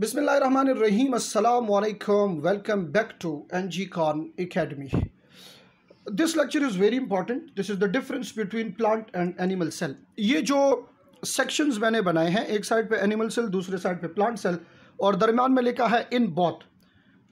Bismillahirrahmanirrahim. Assalamu alaikum. Welcome back to NG Khan Academy. This lecture is very important. This is the difference between plant and animal cell. ये जो sections मैंने बनाए हैं, एक side पे animal cell, दूसरे side पे plant cell और दरम्यान में लिखा है in both.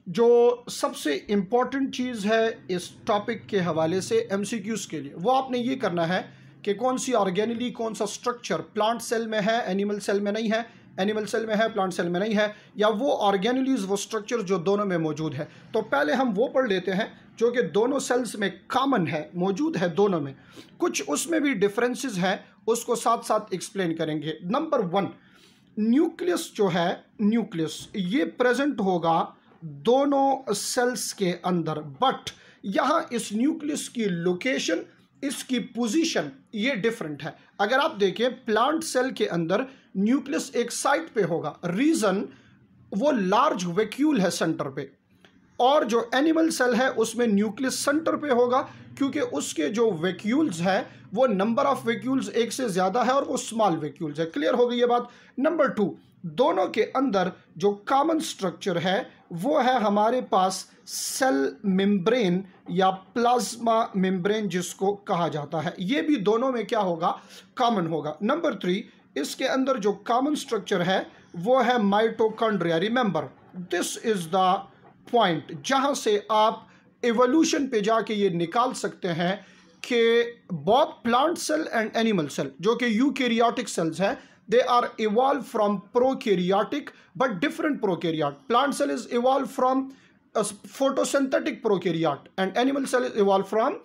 जो सबसे इम्पॉर्टेंट चीज़ है इस टॉपिक के हवाले से MCQs के लिए, वो आपने ये करना है कि कौन सी ऑर्गेनली कौन सा स्ट्रक्चर प्लांट सेल में है, एनिमल सेल में नहीं है, एनिमल सेल में है, प्लांट सेल में नहीं है, या वो ऑर्गेनलीज वो स्ट्रक्चर जो दोनों में मौजूद है। तो पहले हम वो पढ़ लेते हैं जो कि दोनों सेल्स में कॉमन है, मौजूद है दोनों में, कुछ उसमें भी डिफरेंसेस हैं, उसको साथ साथ एक्सप्लेन करेंगे। नंबर 1, न्यूक्लियस जो है, न्यूक्लियस ये प्रेजेंट होगा दोनों सेल्स के अंदर, बट यहाँ इस न्यूक्लियस की लोकेशन, इसकी पोजीशन ये डिफरेंट है। अगर आप देखें प्लांट सेल के अंदर न्यूक्लियस एक साइड पे होगा, रीजन वो लार्ज वैक्यूल है सेंटर पे, और जो एनिमल सेल है उसमें न्यूक्लियस सेंटर पे होगा क्योंकि उसके जो वैक्यूल्स है वो नंबर ऑफ वैक्यूल्स एक से ज़्यादा है और वो स्मॉल वैक्यूल्स है। क्लियर हो गई ये बात। नंबर 2, दोनों के अंदर जो कॉमन स्ट्रक्चर है वो है हमारे पास सेल मेम्ब्रेन या प्लाज्मा मेम्ब्रेन जिसको कहा जाता है, ये भी दोनों में क्या होगा, कॉमन होगा। नंबर 3, इसके अंदर जो कॉमन स्ट्रक्चर है वो है mitochondria. Remember this is the point जहां से आप एवोल्यूशन पे जाके ये निकाल सकते हैं कि both plant cell and animal cell जो कि यूकैरियोटिक सेल्स हैं, they are evolved from prokaryotic but different prokaryote. Plant cell is evolved from a photosynthetic prokaryote and animal cell is evolved from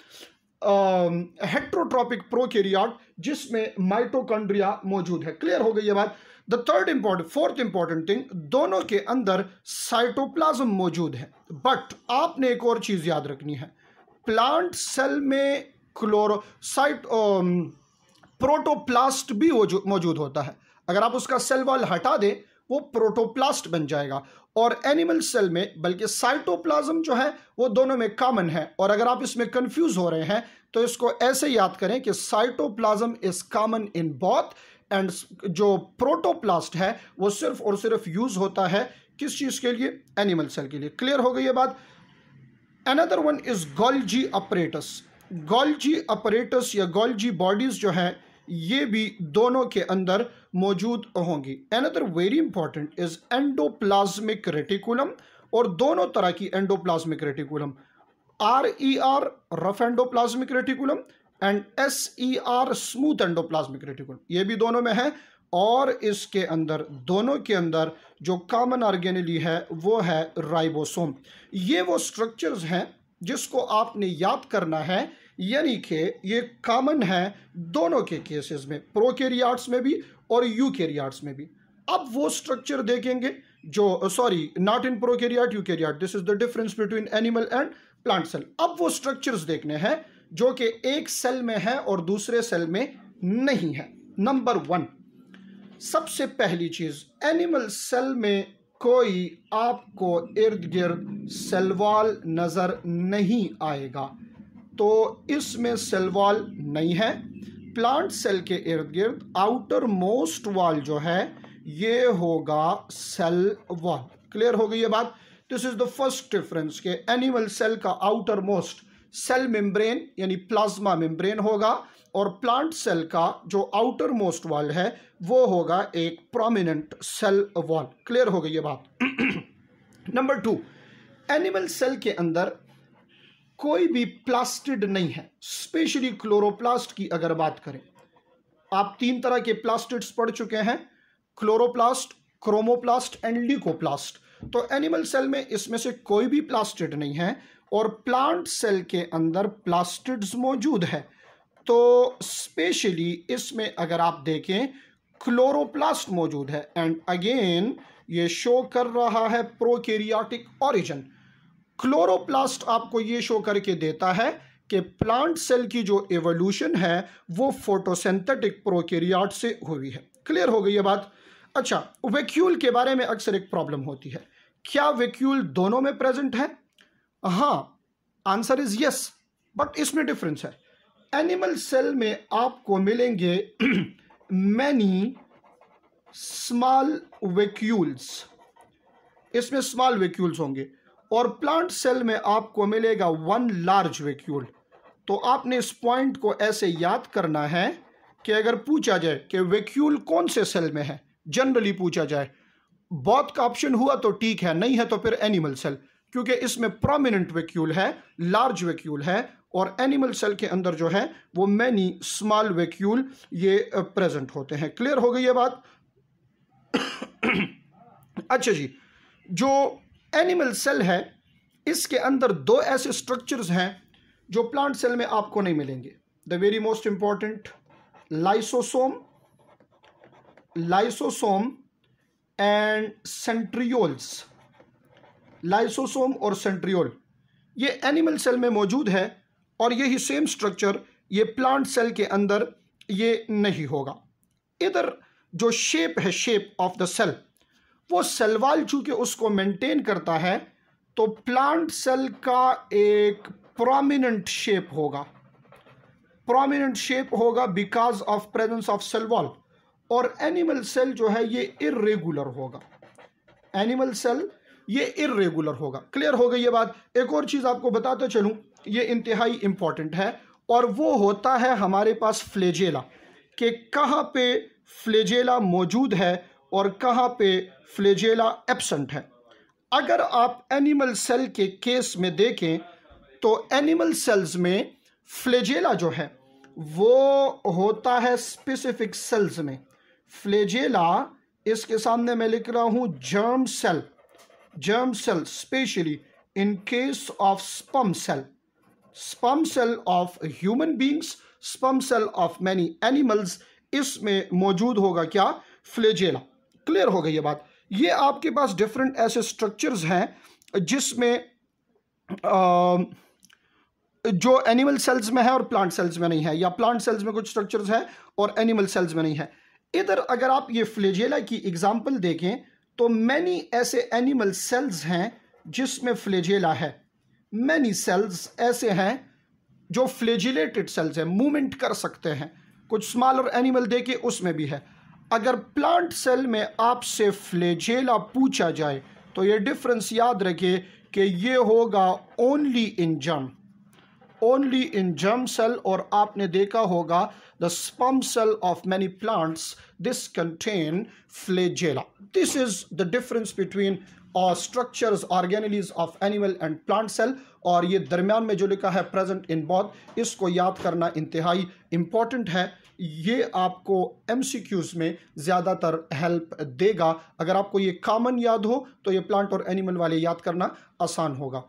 heterotrophic prokaryote जिसमें mitochondria मौजूद है। Clear हो गई ये बात। द फोर्थ इंपॉर्टेंट थिंग, दोनों के अंदर साइटोप्लाज्म मौजूद है, बट आपने एक और चीज याद रखनी है, प्लांट सेल में प्रोटोप्लास्ट भी मौजूद होता है। अगर आप उसका सेल वॉल हटा दें वो प्रोटोप्लास्ट बन जाएगा, और एनिमल सेल में बल्कि साइटोप्लाज्म जो है वो दोनों में कॉमन है। और अगर आप इसमें कंफ्यूज हो रहे हैं तो इसको ऐसे याद करें कि cytoplasm is common in both, and जो प्रोटोप्लास्ट है वो सिर्फ और सिर्फ यूज होता है किस चीज के लिए, एनिमल सेल के लिए। क्लियर हो गई ये बात। Another one is Golgi apparatus. Golgi apparatus या गोल्जी बॉडीज जो है ये भी दोनों के अंदर मौजूद होंगी। Another very important is endoplasmic reticulum, और दोनों तरह की endoplasmic reticulum, RER rough endoplasmic reticulum and SER smooth endoplasmic reticulum, ये भी दोनों में है। और इसके अंदर दोनों के अंदर जो कॉमन ऑर्गेनेली है वो है राइबोसोम। ये वो स्ट्रक्चर्स हैं जिसको आपने याद करना है, यानी कि ये कॉमन है दोनों के केसेस में, प्रोकैरियोट्स में भी और यूकैरियोट्स में भी। अब वो स्ट्रक्चर देखेंगे जो not in prokaryote eukaryote, this is the difference between animal and plant cell. अब वो स्ट्रक्चर्स देखने हैं जो कि एक सेल में है और दूसरे सेल में नहीं है। नंबर 1, सबसे पहली चीज, एनिमल सेल में कोई आपको इर्द गिर्द सेल वॉल नजर नहीं आएगा, तो इसमें सेल वॉल नहीं है। प्लांट सेल के इर्द गिर्द आउटर मोस्ट वॉल जो है ये होगा सेल वॉल। क्लियर हो गई ये बात। This is the first difference कि एनिमल सेल का आउटर मोस्ट सेल मेम्ब्रेन यानी प्लाज्मा मेम्ब्रेन होगा, और प्लांट सेल का जो आउटर मोस्ट वॉल है वो होगा एक प्रोमिनेंट सेल वॉल। क्लियर हो गई ये बात। नंबर 2, एनिमल सेल के अंदर कोई भी प्लास्टिड नहीं है, स्पेशली क्लोरोप्लास्ट की अगर बात करें। आप 3 तरह के प्लास्टिड्स पढ़ चुके हैं, क्लोरोप्लास्ट, क्रोमोप्लास्ट एंड ल्यूकोप्लास्ट। तो एनिमल सेल में इसमें से कोई भी प्लास्टिड नहीं है, और प्लांट सेल के अंदर प्लास्टिड्स मौजूद है। तो स्पेशली इसमें अगर आप देखें क्लोरोप्लास्ट मौजूद है, एंड अगेन ये शो कर रहा है प्रोकैरियोटिक ओरिजिन। क्लोरोप्लास्ट आपको ये शो करके देता है कि प्लांट सेल की जो एवोल्यूशन है वो फोटोसिंथेटिक प्रोकैरियोट से हुई है। क्लियर हो गई ये बात। अच्छा, वैक्यूल के बारे में अक्सर एक प्रॉब्लम होती है, क्या वैक्यूल दोनों में प्रेजेंट है? हाँ, आंसर इज यस, बट इसमें डिफरेंस है। एनिमल सेल में आपको मिलेंगे मैनी स्मॉल वैक्यूल्स, इसमें स्मॉल वैक्यूल्स होंगे, और प्लांट सेल में आपको मिलेगा 1 लार्ज वैक्यूल। तो आपने इस पॉइंट को ऐसे याद करना है कि अगर पूछा जाए कि वैक्यूल कौन से सेल में है, जनरली पूछा जाए, बहुत का ऑप्शन हुआ तो ठीक है, नहीं है तो फिर एनिमल सेल, क्योंकि इसमें प्रोमिनेंट वैक्यूल है, लार्ज वैक्यूल है, और एनिमल सेल के अंदर जो है वो मैनी स्मॉल वैक्यूल ये प्रेजेंट होते हैं। क्लियर हो गई ये बात? अच्छा जी, जो एनिमल सेल है इसके अंदर 2 ऐसे स्ट्रक्चर्स हैं जो प्लांट सेल में आपको नहीं मिलेंगे। The very most important, lysosome and centrioles. Lysosome और सेंट्रियोल ये एनिमल सेल में मौजूद है, और यही सेम स्ट्रक्चर ये प्लांट सेल के अंदर ये नहीं होगा। इधर जो शेप है, शेप ऑफ द सेल, वो सेल वॉल चूंकि उसको मेंटेन करता है, तो प्लांट सेल का एक प्रोमिनेंट शेप होगा because of presence of cell wall, और एनिमल सेल जो है ये इर्रेगुलर होगा। एनिमल सेल ये इर्रेगुलर होगा। क्लियर हो गई ये बात? एक और चीज आपको बताते चलूं, ये इंतहाई इंपॉर्टेंट है, और वो होता है हमारे पास फ्लैजेला, कि कहां पे फ्लैजेला मौजूद है और कहां पे फ्लैजेला एब्सेंट है। अगर आप एनिमल सेल के केस में देखें तो एनिमल सेल्स में फ्लैजेला जो है वो होता है स्पेसिफिक सेल्स में। फ्लैजेला, इसके सामने मैं लिख रहा हूं germ cell, specially in case of sperm cell of human beings, sperm cell of many animals, इसमें मौजूद होगा क्या? फ्लैजेला। क्लियर हो गई ये बात? ये आपके पास डिफरेंट ऐसे स्ट्रक्चर्स हैं जिसमें जो एनिमल सेल्स में है और प्लांट सेल्स में नहीं है, या प्लांट सेल्स में कुछ स्ट्रक्चर्स है और एनिमल सेल्स में नहीं है। इधर अगर आप ये फ्लैजेला की एग्जांपल देखें तो मैनी ऐसे एनिमल सेल्स हैं जिसमें फ्लैजेला है। मैनी सेल्स ऐसे हैं जो फ्लैजिलेटेड सेल्स हैं, मूवमेंट कर सकते हैं। कुछ स्मॉलर एनिमल देखे उसमें भी है। अगर प्लांट सेल में आपसे फ्लैजेला पूछा जाए तो ये डिफरेंस याद रखिए कि ये होगा ओनली इन जर्म सेल, और आपने देखा होगा the sperm cell of many plants, this contain flagella. This is the difference between structures, organelles of animal and plant cell, और ये दरमियान में जो लिखा है प्रेजेंट इन बोथ, इसको याद करना इंतहाई इंपॉर्टेंट है। ये आपको MCQs में ज़्यादातर हेल्प देगा। अगर आपको ये कॉमन याद हो तो ये प्लांट और एनिमल वाले याद करना आसान होगा।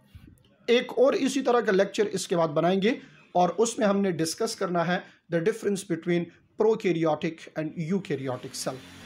एक और इसी तरह का लेक्चर इसके बाद बनाएंगे, और उसमें हमने डिस्कस करना है the difference between prokaryotic and eukaryotic cell.